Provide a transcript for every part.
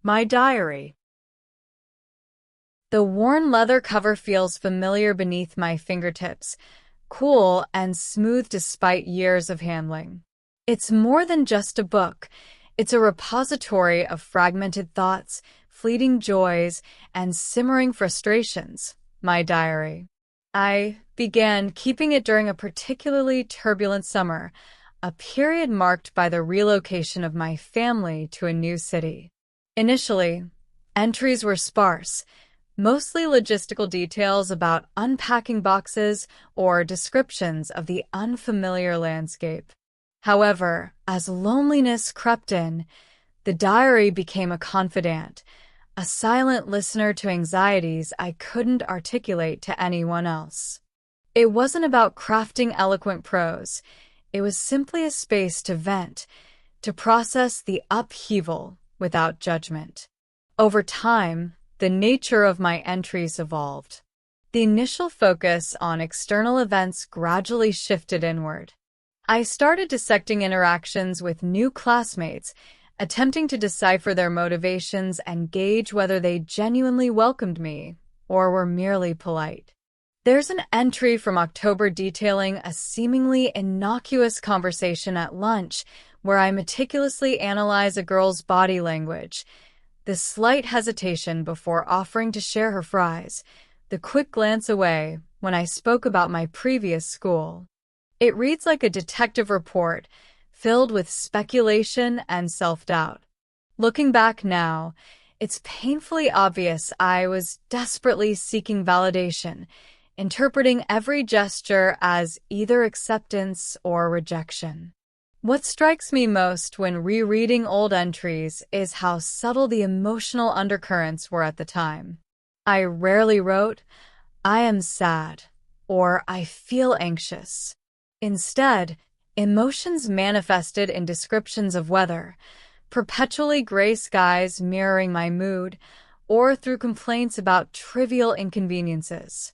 My diary. The worn leather cover feels familiar beneath my fingertips, cool and smooth despite years of handling. It's more than just a book. It's a repository of fragmented thoughts, fleeting joys, and simmering frustrations. My diary. I began keeping it during a particularly turbulent summer, a period marked by the relocation of my family to a new city. Initially, entries were sparse, mostly logistical details about unpacking boxes or descriptions of the unfamiliar landscape. However, as loneliness crept in, the diary became a confidant, a silent listener to anxieties I couldn't articulate to anyone else. It wasn't about crafting eloquent prose. It was simply a space to vent, to process the upheaval without judgment. Over time, the nature of my entries evolved. The initial focus on external events gradually shifted inward. I started dissecting interactions with new classmates, attempting to decipher their motivations and gauge whether they genuinely welcomed me or were merely polite. There's an entry from October detailing a seemingly innocuous conversation at lunch where I meticulously analyze a girl's body language, the slight hesitation before offering to share her fries, the quick glance away when I spoke about my previous school. It reads like a detective report, filled with speculation and self-doubt. Looking back now, it's painfully obvious I was desperately seeking validation, interpreting every gesture as either acceptance or rejection. What strikes me most when rereading old entries is how subtle the emotional undercurrents were at the time. I rarely wrote, "I am sad," or "I feel anxious." Instead, emotions manifested in descriptions of weather, perpetually gray skies mirroring my mood, or through complaints about trivial inconveniences.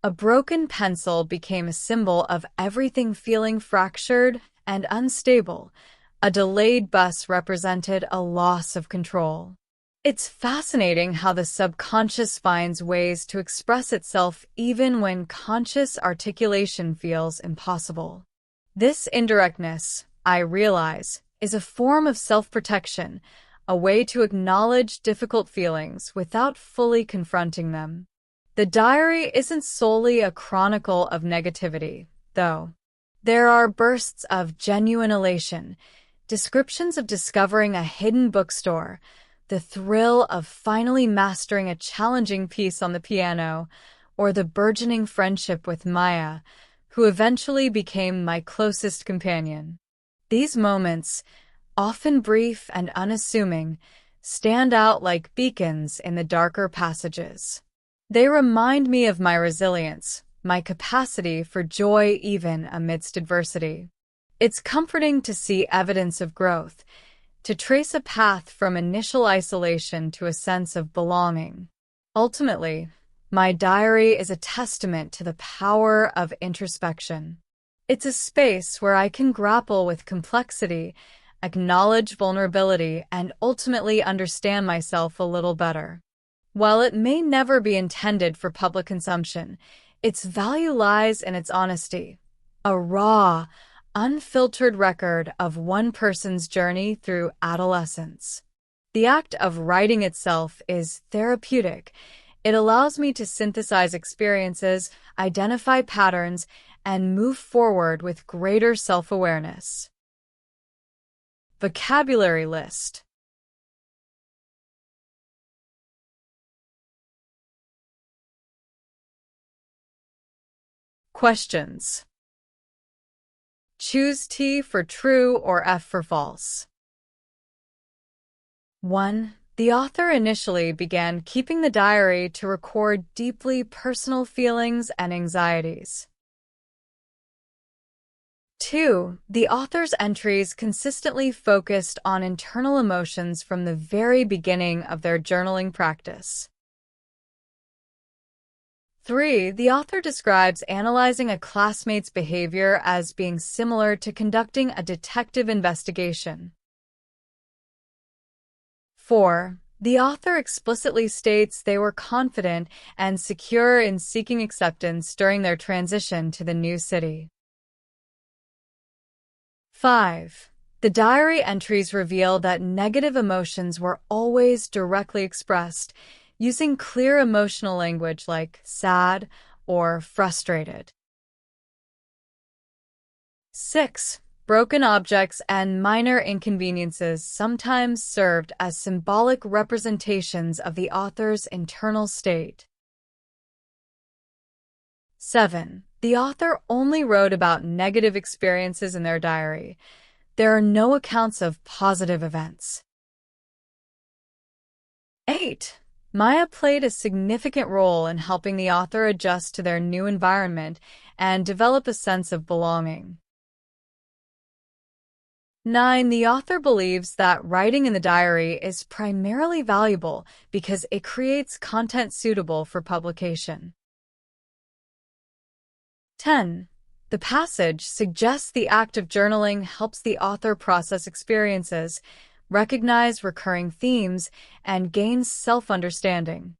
A broken pencil became a symbol of everything feeling fractured and unstable. A delayed bus represented a loss of control. It's fascinating how the subconscious finds ways to express itself even when conscious articulation feels impossible. This indirectness, I realize, is a form of self-protection, a way to acknowledge difficult feelings without fully confronting them. The diary isn't solely a chronicle of negativity, though. There are bursts of genuine elation, descriptions of discovering a hidden bookstore, the thrill of finally mastering a challenging piece on the piano, or the burgeoning friendship with Maya, who eventually became my closest companion. These moments, often brief and unassuming, stand out like beacons in the darker passages. They remind me of my resilience, my capacity for joy even amidst adversity. It's comforting to see evidence of growth, to trace a path from initial isolation to a sense of belonging. Ultimately, my diary is a testament to the power of introspection. It's a space where I can grapple with complexity, acknowledge vulnerability, and ultimately understand myself a little better. While it may never be intended for public consumption, its value lies in its honesty, a raw, unfiltered record of one person's journey through adolescence. The act of writing itself is therapeutic. It allows me to synthesize experiences, identify patterns, and move forward with greater self-awareness. Vocabulary list. Questions. Choose T for true or F for false. 1. The author initially began keeping the diary to record deeply personal feelings and anxieties. 2. The author's entries consistently focused on internal emotions from the very beginning of their journaling practice. 3. The author describes analyzing a classmate's behavior as being similar to conducting a detective investigation. 4. The author explicitly states they were confident and secure in seeking acceptance during their transition to the new city. 5. The diary entries reveal that negative emotions were always directly expressed, using clear emotional language like sad or frustrated. 6. Broken objects and minor inconveniences sometimes served as symbolic representations of the author's internal state. 7. The author only wrote about negative experiences in their diary. There are no accounts of positive events. 8. Maya played a significant role in helping the author adjust to their new environment and develop a sense of belonging. 9. The author believes that writing in the diary is primarily valuable because it creates content suitable for publication. 10. The passage suggests the act of journaling helps the author process experiences, recognize recurring themes, and gain self-understanding.